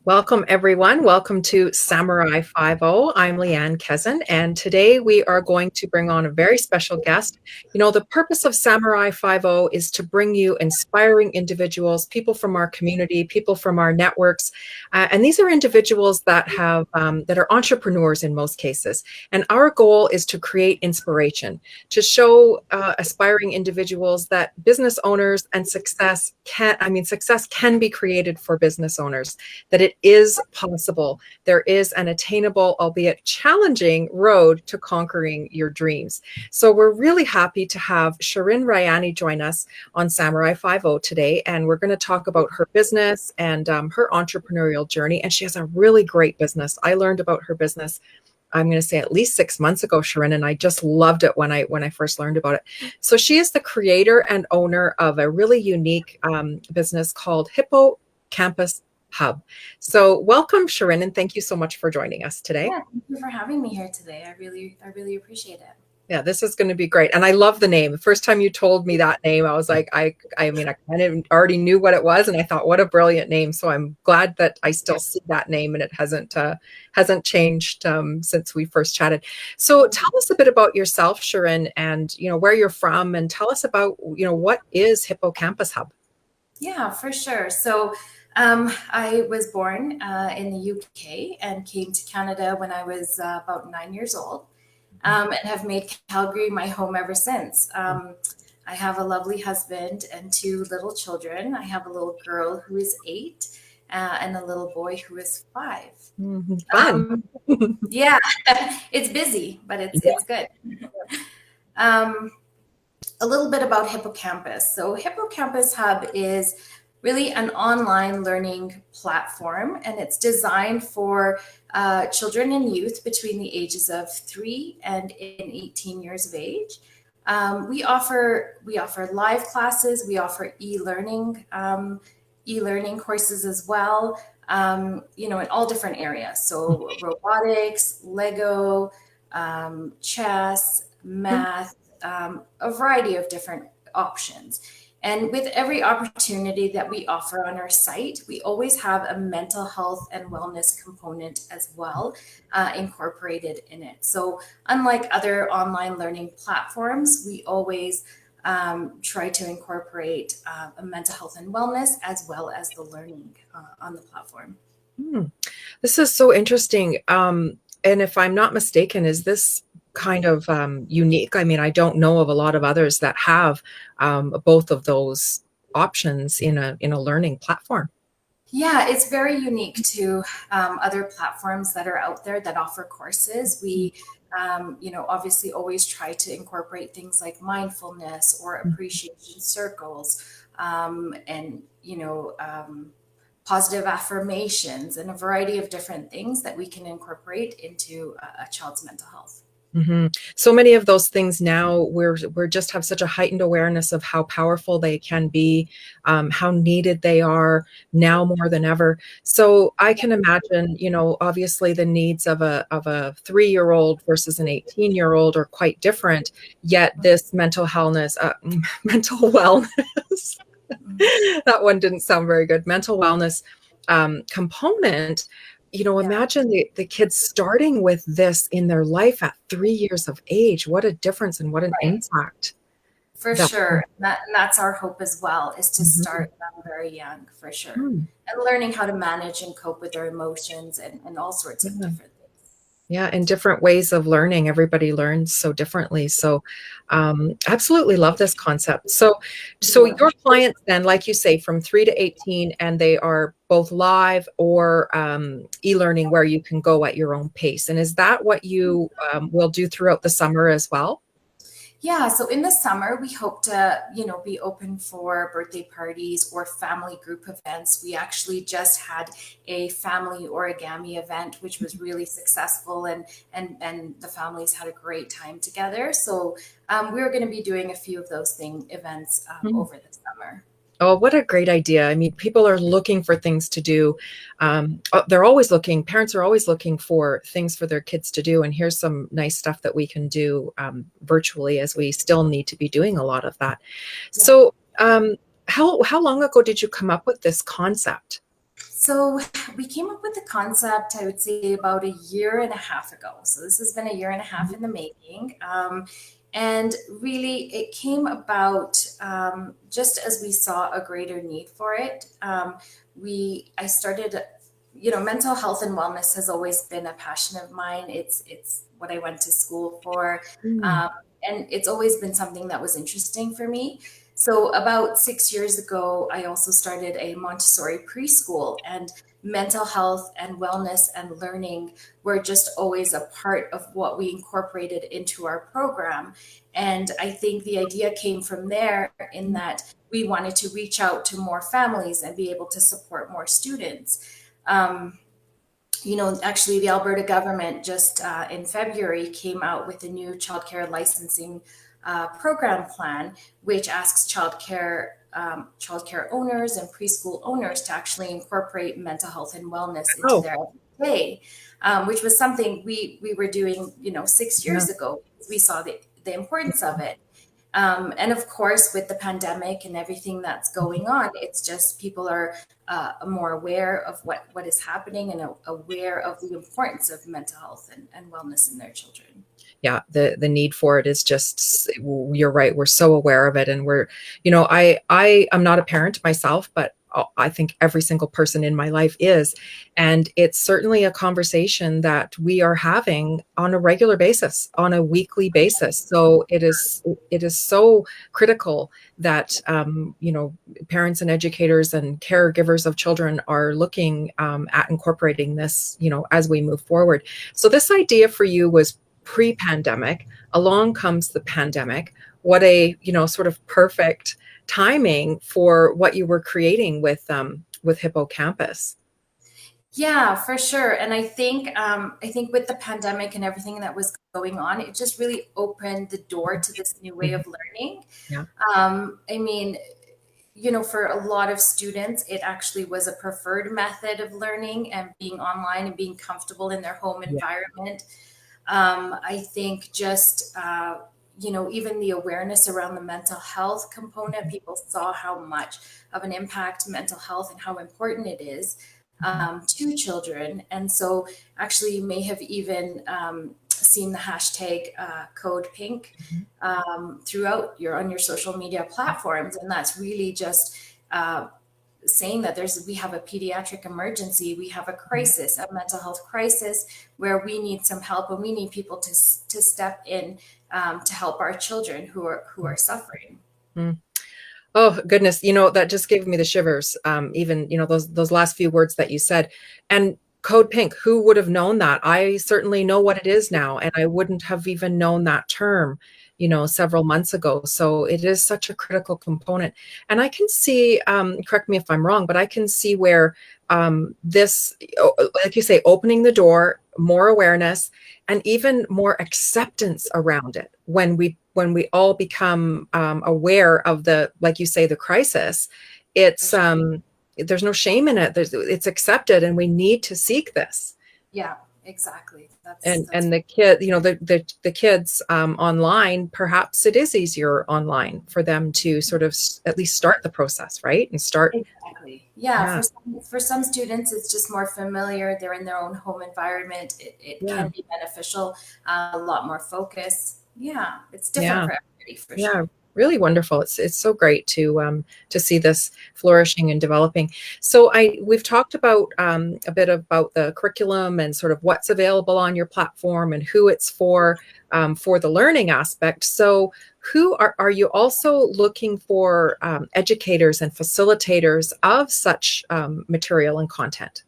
Welcome, everyone. Welcome to Samurai 5.0. I'm 𝐤𝐿eanne Kezin, and today we are going to bring on a very special guest. You know, the purpose of Samurai 5.0 is to bring you inspiring individuals, people from our community, people from our networks, and these are individuals that that are entrepreneurs in most cases. And our goal is to create inspiration, to show aspiring individuals that business owners and success can be created for business owners, that it is possible. There is an attainable, albeit challenging, road to conquering your dreams. So we're really happy to have Shirin Rayani join us on Samurai 5.0 today, and we're going to talk about her business and her entrepreneurial journey. And she has a really great business. I learned about her business, I'm going to say, at least 6 months ago, Shirin, and I just loved it when I first learned about it. So she is the creator and owner of a really unique business called HippoCampus Hub. So welcome, Shirin, and thank you so much for joining us today. Yeah, thank you for having me here today. I really appreciate it. Yeah, this is going to be great. And I love the name. The first time you told me that name, I was like, I kind of already knew what it was, and I thought, what a brilliant name. So I'm glad that I still see that name and it hasn't changed since we first chatted. So tell us a bit about yourself, Shirin, and where you're from, and tell us about what is HippoCampus Hub. Yeah, for sure. So I was born in the UK and came to Canada when I was about 9 years old, and have made Calgary my home ever since. I have a lovely husband and 2 little children. I have a little girl who is 8 and a little boy who is 5. Fun. Yeah, it's busy, but it's good. A little bit about HippoCampus. So HippoCampus Hub is really an online learning platform, and it's designed for children and youth between the ages of 3 and 18 years of age. We offer live classes. We offer e-learning courses as well. In all different areas. So robotics, Lego, chess, math, a variety of different options. And with every opportunity that we offer on our site, we always have a mental health and wellness component as well incorporated in it. So unlike other online learning platforms, we always try to incorporate a mental health and wellness as well as the learning on the platform. This is so interesting. And if I'm not mistaken, is this kind of unique? I mean, I don't know of a lot of others that have both of those options in a learning platform. Yeah, it's very unique to other platforms that are out there that offer courses. We, obviously always try to incorporate things like mindfulness or appreciation circles, and positive affirmations, and a variety of different things that we can incorporate into a child's mental health. So many of those things now, we're just have such a heightened awareness of how powerful they can be, how needed they are now more than ever. So I can imagine, obviously the needs of a 3-year-old versus an 18-year-old are quite different. Yet this mental wellness, that one didn't sound very good. Mental wellness component. Imagine the kids starting with this in their life at 3 years of age. What a difference and what an impact. For sure. That's our hope as well, is to start them very young, for sure. And learning how to manage and cope with their emotions and all sorts of different things. Yeah, and different ways of learning. Everybody learns so differently. So absolutely love this concept. So your clients then, like you say, from 3 to 18, and they are both live or e-learning where you can go at your own pace. And is that what you will do throughout the summer as well? Yeah, so in the summer, we hope to, be open for birthday parties or family group events. We actually just had a family origami event, which was really successful, and the families had a great time together. So we're going to be doing a few of those events over the summer. Oh, what a great idea. I mean, people are looking for things to do. Parents are always looking for things for their kids to do. And here's some nice stuff that we can do virtually, as we still need to be doing a lot of that. Yeah. So how long ago did you come up with this concept? So we came up with the concept, I would say, about a year and a half ago. So this has been a year and a half in the making. And really, it came about just as we saw a greater need for it. I started, mental health and wellness has always been a passion of mine. It's what I went to school for, Mm. um, and it's always been something that was interesting for me. So about 6 years ago, I also started a Montessori preschool, and mental health and wellness and learning were just always a part of what we incorporated into our program. And I think the idea came from there, in that we wanted to reach out to more families and be able to support more students. Um, actually, the Alberta government just in February came out with a new childcare licensing program plan, which asks childcare owners and preschool owners to actually incorporate mental health and wellness into Oh, their day, which was something we were doing, six yeah. years ago. We saw the importance of it. And of course, with the pandemic and everything that's going on, it's just people are more aware of what is happening, and aware of the importance of mental health and wellness in their children. Yeah, the need for it is just, you're right, we're so aware of it, and I am not a parent myself, but I think every single person in my life is, and it's certainly a conversation that we are having on a regular basis, on a weekly basis. So it is so critical that parents and educators and caregivers of children are looking at incorporating this, as we move forward. So this idea for you was pre-pandemic. Along comes the pandemic. What a, sort of perfect timing for what you were creating with HippoCampus. Yeah, for sure. And I think with the pandemic and everything that was going on, it just really opened the door to this new way Mhm. of learning. Yeah. I mean, for a lot of students, it actually was a preferred method of learning and being online and being comfortable in their home Yeah. environment. I think just, even the awareness around the mental health component, people saw how much of an impact mental health and how important it is Mhm. to children. And so, actually, you may have even seen the hashtag code pink Mhm. throughout on your social media platforms. And that's really just uh, saying that we have a pediatric emergency, we have a Mhm. crisis, a mental health crisis, where we need some help, and we need people to step in to help our children who are suffering. Mhm. Oh goodness, that just gave me the shivers. Even, those last few words that you said. And code pink, who would have known that? I certainly know what it is now, and I wouldn't have even known that term, several months ago. So it is such a critical component. And I can see, correct me if I'm wrong, but I can see where this, like you say, opening the door, more awareness, and even more acceptance around it when we all become aware of the, like you say, the crisis. It's there's no shame in it. It's accepted, and we need to seek this. Yeah, exactly. That's And that's the kid, the kids online, perhaps it is easier online for them to sort of at least start the process, right? And start, Exactly. Yeah, yeah, for some students, it's just more familiar. They're in their own home environment. It yeah, can be beneficial, a lot more focus. Yeah, it's different yeah. for everybody, for Yeah, sure. really wonderful. It's so great to see this flourishing and developing. So we've talked about a bit about the curriculum and sort of what's available on your platform and who it's for the learning aspect. So who are you also looking for educators and facilitators of such material and content?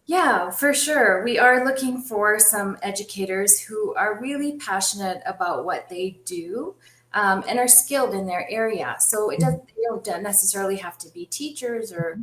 Yeah, for sure. We are looking for some educators who are really passionate about what they do, and are skilled in their area. So they don't necessarily have to be teachers or,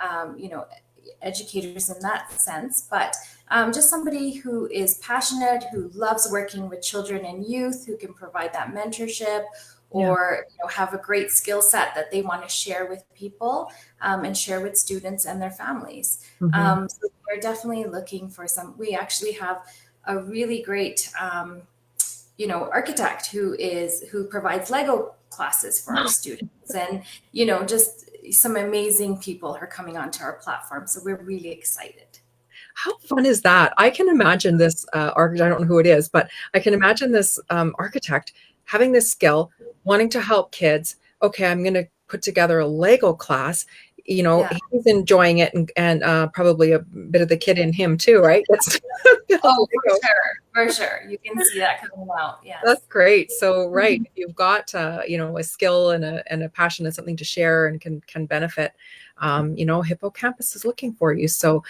um, you know, educators in that sense, but just somebody who is passionate, who loves working with children and youth, who can provide that mentorship, Yeah. or have a great skill set that they want to share with people, and share with students and their families. Hmm. So we're definitely looking for some. We actually have a really great, architect who provides Lego classes for our students, and just some amazing people are coming onto our platform. So we're really excited. How fun is that? I can imagine this architect, I don't know who it is, but I can imagine this architect having this skill, wanting to help kids. Okay, I'm going to put together a Lego class. You know, Yeah. he's enjoying it, and probably a bit of the kid in him too, right? That's Oh, for sure. For sure. You can see that coming out. That's Yes. great. So, right, if you've got a skill and a passion and something to share and can benefit, Hippocampus is looking for you. So,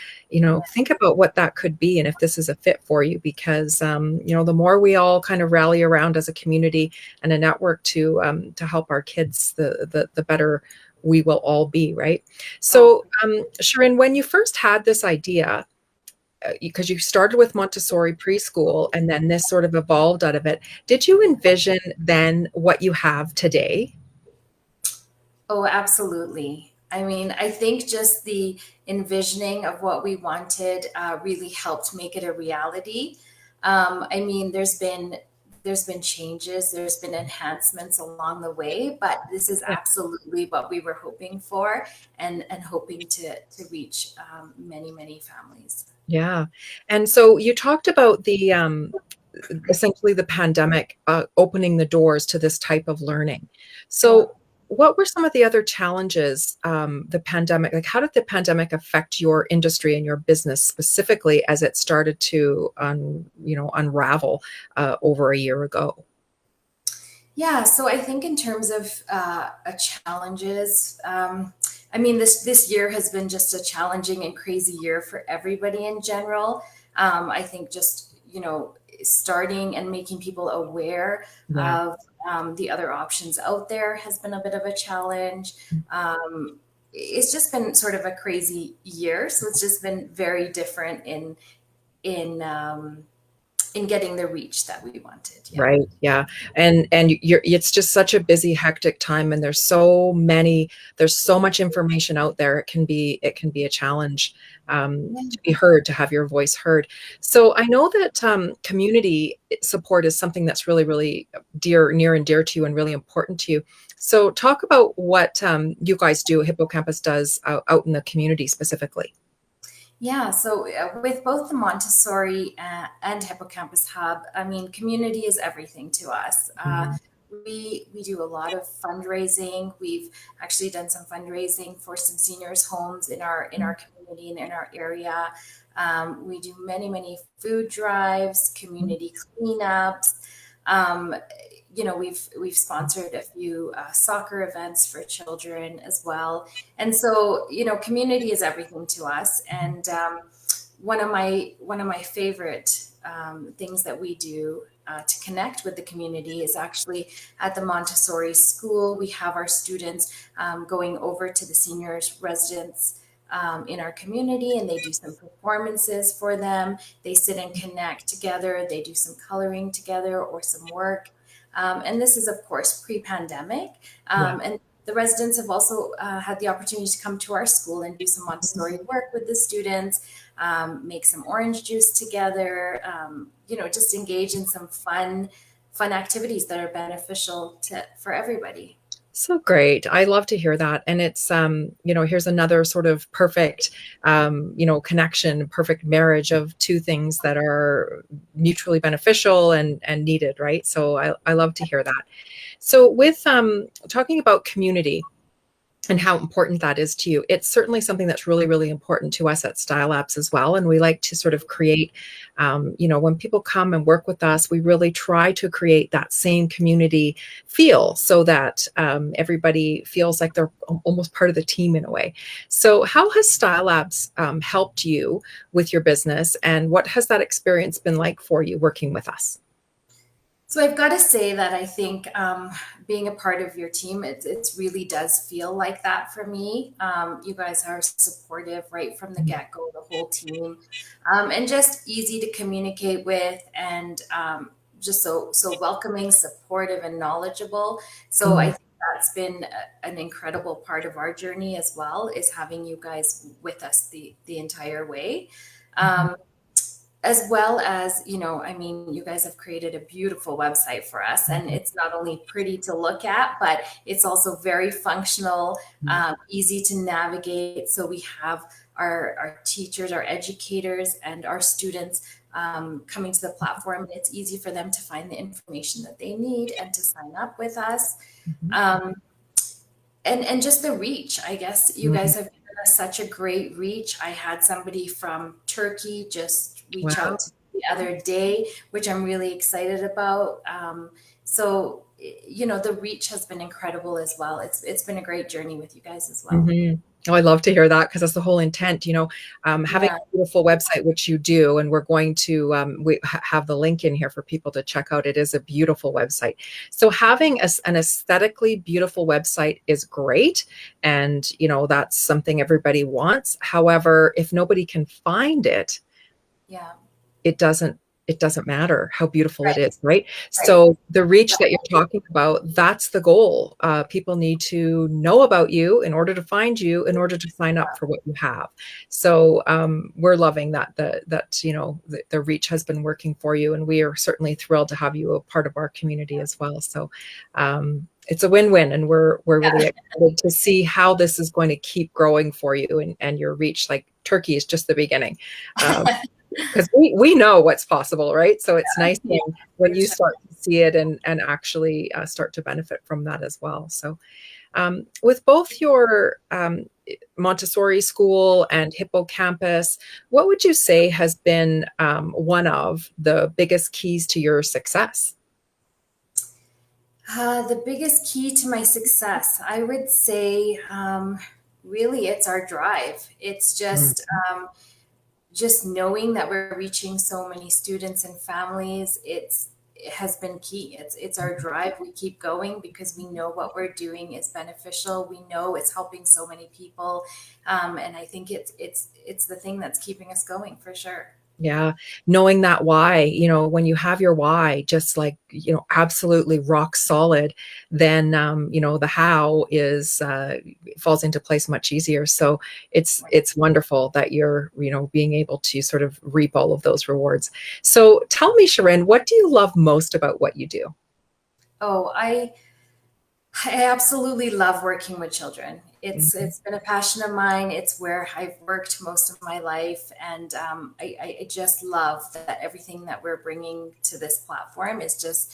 think about what that could be and if this is a fit for you, because the more we all kind of rally around as a community and a network to help our kids, the better we will all be, right? So, Shirin, when you first had this idea, because you started with Montessori preschool and then this sort of evolved out of it. Did you envision then what you have today? Oh, absolutely. I mean, I think just the envisioning of what we wanted really helped make it a reality. I mean, there's been changes, there's been enhancements along the way, but this is Yeah. absolutely what we were hoping for and hoping to reach many families. Yeah. And so you talked about the essentially the pandemic opening the doors to this type of learning. Yeah. So what were some of the other challenges the pandemic, like how did the pandemic affect your industry and your business specifically as it started to unravel over a year ago? Yeah, so I think in terms of challenges, I mean, this year has been just a challenging and crazy year for everybody in general. I think just starting and making people aware Yeah. of the other options out there has been a bit of a challenge. It's just been sort of a crazy year, so it's just been very different in um, in getting the reach that we wanted. Yeah. Right. Yeah. And it's just such a busy, hectic time, and there's so much information out there. It can be a challenge to be heard, to have your voice heard. So I know that community support is something that's really, really near and dear to you and really important to you. So talk about what you guys do, Hippocampus does out in the community specifically. Yeah, so with both the Montessori and Hippocampus Hub, I mean, community is everything to us. Mhm. We do a lot of fundraising. We've actually done some fundraising for some seniors' homes in our community and in our area. We do many food drives, community cleanups. Um, we've sponsored a few soccer events for children as well, and so community is everything to us. And one of my favorite things that we do to connect with the community is actually at the Montessori school. We have our students going over to the seniors residence in our community, and they do some performances for them. They sit and connect together. They do some coloring together or some work. And this is, of course, pre-pandemic. Yeah. And the residents have also had the opportunity to come to our school and do some Montessori work with the students, make some orange juice together, just engage in some fun activities that are beneficial for everybody. So great. I love to hear that. And it's, here's another sort of perfect, connection, perfect marriage of two things that are mutually beneficial and needed, right? So I love to hear that. So with talking about community, and how important that is to you. It's certainly something that's really, really important to us at StyleLabs as well. And we like to sort of create, when people come and work with us, we really try to create that same community feel so that everybody feels like they're almost part of the team in a way. So how has StyleLabs helped you with your business, and what has that experience been like for you working with us? So I've got to say that I think being a part of your team, it really does feel like that for me. You guys are supportive right from the get-go, the whole team, and just easy to communicate with, and just so welcoming, supportive, and knowledgeable. So I Mm. think that's been an incredible part of our journey as well, is having you guys with us the entire way. Um, as well as, I mean, you guys have created a beautiful website for us, and it's not only pretty to look at, but it's also very functional, easy to navigate. So we have our teachers, our educators, and our students coming to the platform. It's easy for them to find the information that they need and to sign up with us. And just the reach, I guess you guys have given us such a great reach. I had somebody from Turkey just reach out to me the other day, which I'm really excited about. So, the reach has been incredible as well. It's been a great journey with you guys as well. Oh, I love to hear that, because that's the whole intent, having a beautiful website, which you do, and we're going to have the link in here for people to check out. It is a beautiful website. So having an aesthetically beautiful website is great, and that's something everybody wants. However, if nobody can find it, it doesn't matter how beautiful it is, right? So the reach that you're talking about, that's the goal. People need to know about you in order to find you, in order to sign up for what you have. So we're loving that the reach has been working for you, and we are certainly thrilled to have you a part of our community as well. So it's a win-win, and we're really excited to see how this is going to keep growing for you and your reach. Like, Turkey is just the beginning. Because we know what's possible, right? So it's nice when you start to see it and actually start to benefit from that as well. So with both your Montessori school and HippoCampus, what would you say has been one of the biggest keys to your success? The biggest key to my success, I would say, really, it's our drive. It's just knowing that we're reaching so many students and families. It has been key. It's our drive. We keep going because we know what we're doing is beneficial. We know it's helping so many people, and I think it's the thing that's keeping us going, for sure. Yeah. Knowing that why, when you have your why, just like, absolutely rock solid, then, the how is, falls into place much easier. So it's wonderful that you're, being able to sort of reap all of those rewards. So tell me, Shirin, what do you love most about what you do? Oh, I absolutely love working with children. It's been a passion of mine. It's where I've worked most of my life, and I just love that everything that we're bringing to this platform is just,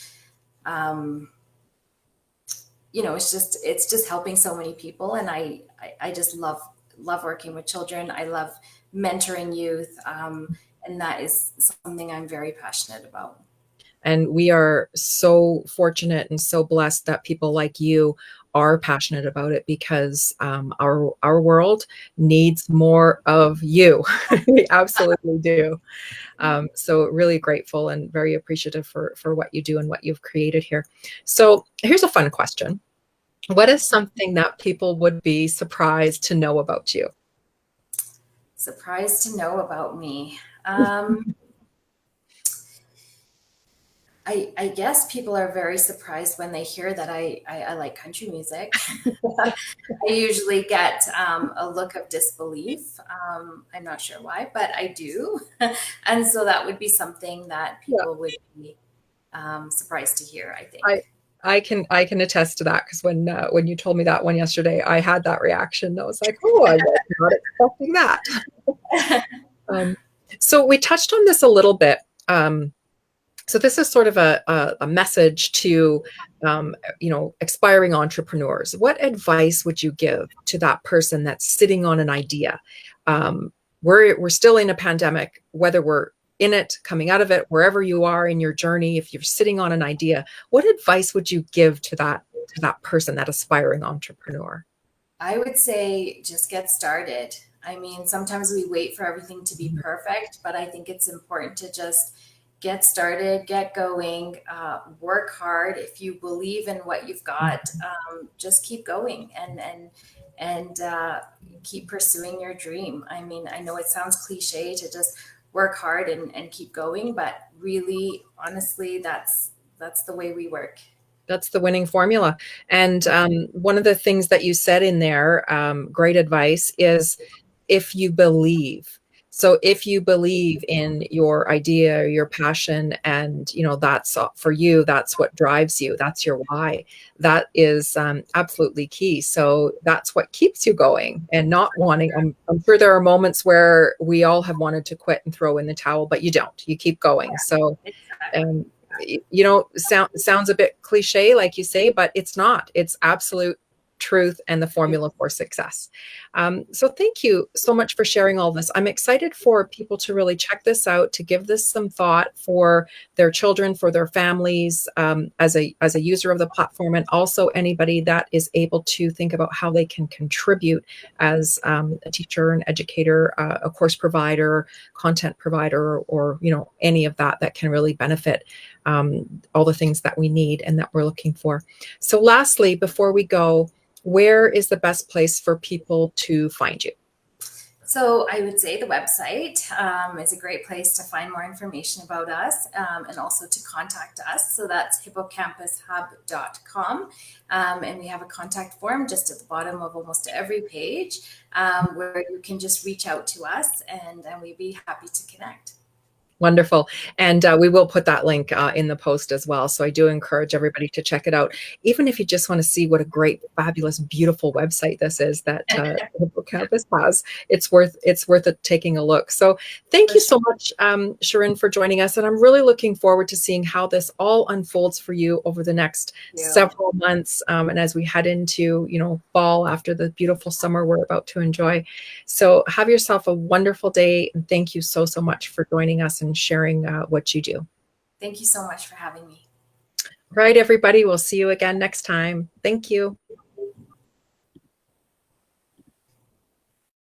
it's just helping so many people, and I just love working with children. I love mentoring youth, and that is something I'm very passionate about. And we are so fortunate and so blessed that people like you are passionate about it, because our world needs more of you. We absolutely do. So really grateful and very appreciative for what you do and what you've created here. So here's a fun question. What is something that people would be surprised to know about you? Surprised to know about me. I guess people are very surprised when they hear that I like country music. I usually get a look of disbelief. I'm not sure why, but I do. And so that would be something that people would be surprised to hear, I think. I can attest to that, because when you told me that one yesterday, I had that reaction. I was like, oh, I was not expecting that. So we touched on this a little bit. So this is sort of a message to, aspiring entrepreneurs. What advice would you give to that person that's sitting on an idea? We're still in a pandemic, whether we're in it, coming out of it, wherever you are in your journey. If you're sitting on an idea, what advice would you give to that person, that aspiring entrepreneur? I would say just get started. I mean, sometimes we wait for everything to be perfect, but I think it's important to just get started, get going, work hard. If you believe in what you've got, just keep going and keep pursuing your dream. I mean, I know it sounds cliche to just work hard and keep going, but really, honestly, that's the way we work. That's the winning formula. And one of the things that you said in there, great advice, is if you believe. So if you believe in your idea, your passion, and that's for you, that's what drives you, that's your why, that is absolutely key. So that's what keeps you going and not wanting. I'm sure there are moments where we all have wanted to quit and throw in the towel, but you don't. You keep going. So Exactly. sounds a bit cliche, like you say, but it's not. It's absolute truth and the formula for success. So thank you so much for sharing all this. I'm excited for people to really check this out, to give this some thought for their children, for their families, as a user of the platform, and also anybody that is able to think about how they can contribute as a teacher, an educator, a course provider, content provider, or any of that can really benefit all the things that we need and that we're looking for. So lastly, before we go, where is the best place for people to find you? So I would say the website is a great place to find more information about us, and also to contact us. So that's hippocampushub.com. And we have a contact form just at the bottom of almost every page, where you can just reach out to us, and we'd be happy to connect. Wonderful. And we will put that link in the post as well. So I do encourage everybody to check it out. Even if you just want to see what a great, fabulous, beautiful website this is that HippoCampus has, it's worth it taking a look. So thank you so much, Shirin, for joining us. And I'm really looking forward to seeing how this all unfolds for you over the next several months. And as we head into, fall after the beautiful summer we're about to enjoy. So have yourself a wonderful day. And thank you so much for joining us and sharing what you do. Thank you so much for having me. Right, everybody. We'll see you again next time. Thank you.